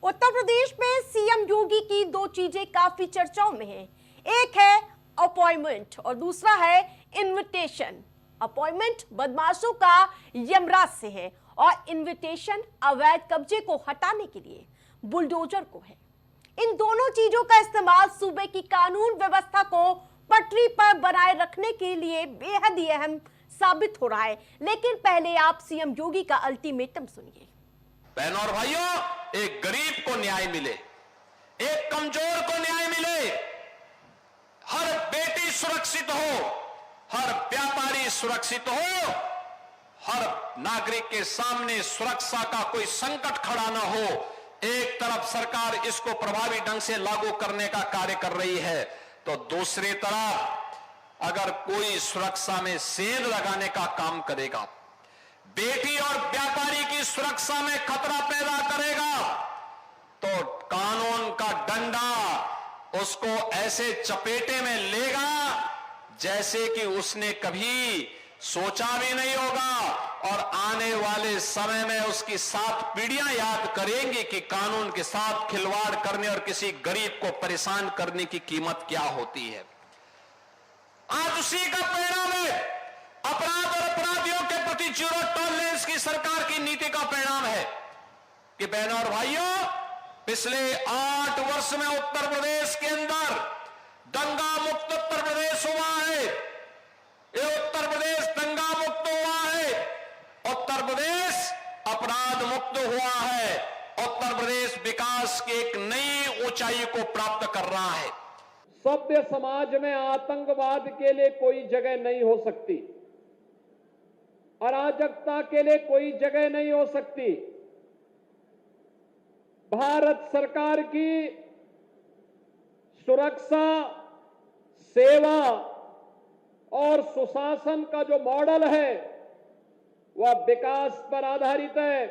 उत्तर प्रदेश में सीएम योगी की दो चीजें काफी चर्चाओं में हैं। एक है अपॉइंटमेंट और दूसरा है इनविटेशन। अपॉइंटमेंट बदमाशों का यमराज से है और इनविटेशन अवैध कब्जे को हटाने के लिए बुलडोजर को है। इन दोनों चीजों का इस्तेमाल सूबे की कानून व्यवस्था को पटरी पर बनाए रखने के लिए बेहद ही अहम साबित हो रहा है। लेकिन पहले आप सीएम योगी का अल्टीमेटम सुनिए। बहनों और भाइयों, एक गरीब को न्याय मिले, एक कमजोर को न्याय मिले, हर बेटी सुरक्षित हो, हर व्यापारी सुरक्षित हो, हर नागरिक के सामने सुरक्षा का कोई संकट खड़ा ना हो। एक तरफ सरकार इसको प्रभावी ढंग से लागू करने का कार्य कर रही है, तो दूसरी तरफ अगर कोई सुरक्षा में सेंध लगाने का काम करेगा, बेटी और व्यापारी की सुरक्षा में खतरा पैदा करेगा, तो कानून का डंडा उसको ऐसे चपेटे में लेगा जैसे कि उसने कभी सोचा भी नहीं होगा। और आने वाले समय में उसकी 7 पीढ़ियां याद करेंगी कि कानून के साथ खिलवाड़ करने और किसी गरीब को परेशान करने की कीमत क्या होती है। आज उसी का परिणाम है। अपराध और अपराधियों के प्रति जीरो टॉलरेंस की सरकार की नीति का परिणाम है कि बहनों और भाइयों, पिछले 8 वर्ष में उत्तर प्रदेश के अंदर दंगा मुक्त उत्तर प्रदेश हुआ है। ये उत्तर प्रदेश दंगा मुक्त हुआ है, उत्तर प्रदेश अपराध मुक्त हुआ है, उत्तर प्रदेश विकास की एक नई ऊंचाई को प्राप्त कर रहा है। सभ्य समाज में आतंकवाद के लिए कोई जगह नहीं हो सकती, अराजकता के लिए कोई जगह नहीं हो सकती। भारत सरकार की सुरक्षा, सेवा और सुशासन का जो मॉडल है वह विकास पर आधारित है,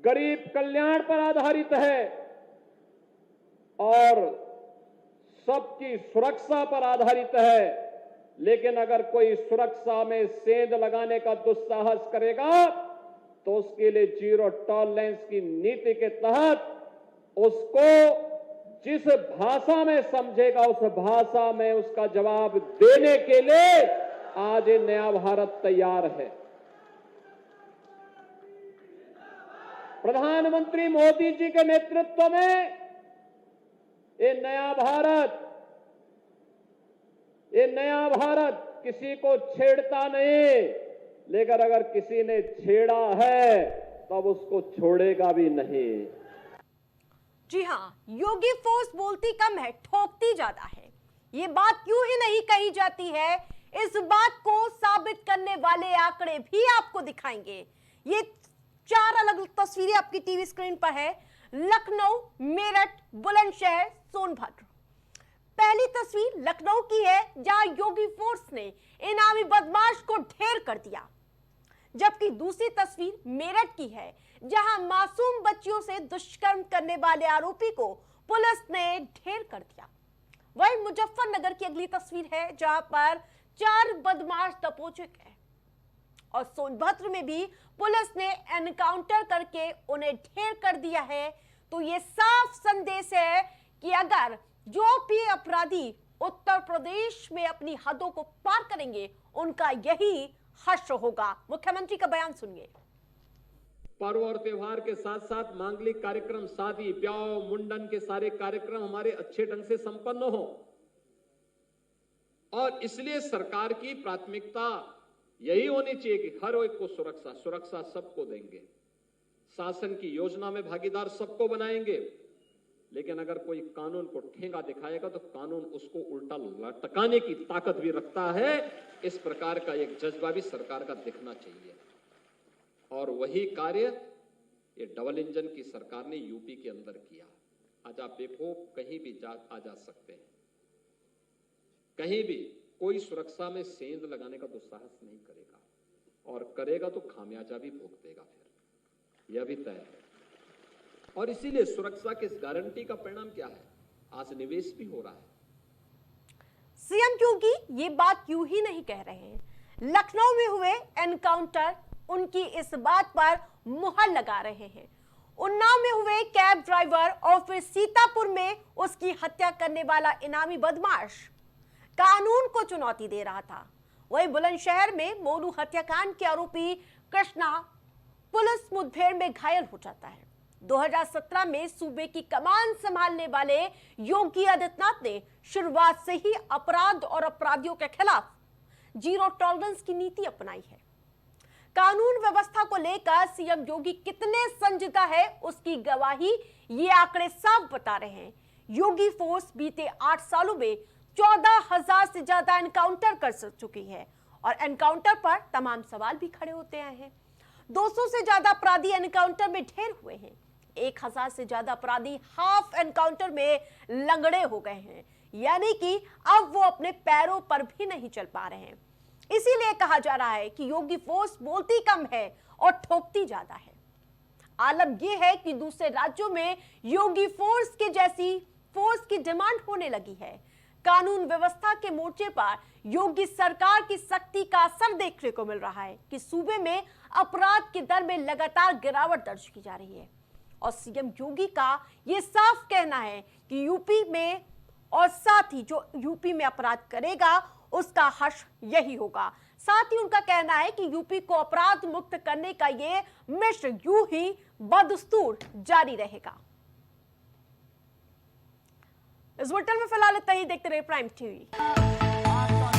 गरीब कल्याण पर आधारित है और सबकी सुरक्षा पर आधारित है। लेकिन अगर कोई सुरक्षा में सेंध लगाने का दुस्साहस करेगा तो उसके लिए जीरो टॉलरेंस की नीति के तहत उसको जिस भाषा में समझेगा उस भाषा में उसका जवाब देने के लिए आज ये नया भारत तैयार है। प्रधानमंत्री मोदी जी के नेतृत्व में ये नया भारत किसी को छेड़ता नहीं, लेकिन अगर किसी ने छेड़ा है तब उसको छोड़ेगा भी नहीं। जी हाँ, योगी फोर्स बोलती कम है, ठोकती ज्यादा है। ये बात क्यों ही नहीं कही जाती है, इस बात को साबित करने वाले आंकड़े भी आपको दिखाएंगे। ये 4 अलग तस्वीरें आपकी टीवी स्क्रीन पर है। लखनऊ, मेरठ, बुलंदशहर, सोनभद्र। पहली तस्वीर लखनऊ की है, जहां योगी फोर्स ने इनामी बदमाश को ढेर कर दिया, जबकि दूसरी तस्वीर मेरठ की है, जहां मासूम बच्चियों से दुष्कर्म करने वाले आरोपी को पुलिस ने ढेर कर दिया। वहीं मुजफ्फरनगर की अगली तस्वीर है, जहां पर 4 बदमाश दबोचे गए और सोनभद्र में भी पुलिस ने एनकाउंटर करके उन्हें ढेर कर दिया है। तो ये साफ संदेश है कि अगर जो भी अपराधी उत्तर प्रदेश में अपनी हदों को पार करेंगे, उनका यही हश्र होगा। मुख्यमंत्री का बयान सुनिए। पर्व और त्योहार के साथ साथ मांगलिक कार्यक्रम, शादी ब्याह, मुंडन के सारे कार्यक्रम हमारे अच्छे ढंग से संपन्न हो, और इसलिए सरकार की प्राथमिकता यही होनी चाहिए कि हर एक को सुरक्षा सबको देंगे, शासन की योजना में भागीदार सबको बनाएंगे। लेकिन अगर कोई कानून को ठेंगा दिखाएगा तो कानून उसको उल्टा लटकाने की ताकत भी रखता है। इस प्रकार का एक जज्बा भी सरकार का दिखना चाहिए, और वही कार्य ये डबल इंजन की सरकार ने यूपी के अंदर किया। आज आप देखो, कहीं भी आ जा सकते हैं, कहीं भी कोई सुरक्षा में सेंध लगाने का दुस्साहस नहीं करेगा, और करेगा तो खामियाजा भी भोग देगा, फिर यह भी तय है। और इसीलिए सुरक्षा की इस गारंटी का परिणाम क्या है, आज निवेश भी हो रहा है। सीएम योगी ये बात यूं ही नहीं कह रहे हैं। लखनऊ में हुए एनकाउंटर उनकी इस बात पर मुहर लगा रहे हैं। उन्नाव में हुए कैब ड्राइवर और फिर सीतापुर में उसकी हत्या करने वाला इनामी बदमाश कानून को चुनौती दे रहा था। वहीं बुलंदशहर में मोनू हत्याकांड के आरोपी कृष्णा पुलिस मुठभेड़ में घायल हो जाता है। 2017 में सूबे की कमान संभालने वाले योगी आदित्यनाथ ने शुरुआत से ही अपराध और अपराधियों के खिलाफ जीरो टॉलरेंस की नीति अपनाई है। कानून व्यवस्था को लेकर सीएम योगी कितने संजीदा है, उसकी गवाही ये आंकड़े साफ बता रहे हैं। योगी फोर्स बीते 8 सालों में 14,000 से ज्यादा एनकाउंटर कर चुकी है और एनकाउंटर पर तमाम सवाल भी खड़े होते आए हैं। 200 से ज्यादा अपराधी एनकाउंटर में ढेर हुए हैं। 1000 से ज्यादा अपराधी हाफ एनकाउंटर में लंगड़े हो गए हैं, यानी कि अब वो अपने पैरों पर भी नहीं चल पा रहे हैं। इसीलिए कहा जा रहा है कि योगी फोर्स बोलती कम है और ठोकती ज्यादा है। आलम यह है कि दूसरे राज्यों में योगी फोर्स के जैसी फोर्स की डिमांड होने लगी है। कानून व्यवस्था के मोर्चे पर योगी सरकार की सख्ती का असर देखने को मिल रहा है कि सूबे में अपराध की दर में लगातार गिरावट दर्ज की जा रही है और सीएम योगी का यह साफ कहना है कि यूपी में और साथ ही जो यूपी में अपराध करेगा उसका हश्र यही होगा। साथ ही उनका कहना है कि यूपी को अपराध मुक्त करने का ये मिशन यूं ही बदस्तूर जारी रहेगा। इस बुलेटिन में फिलहाल इतना ही। देखते रहिए प्राइम टीवी।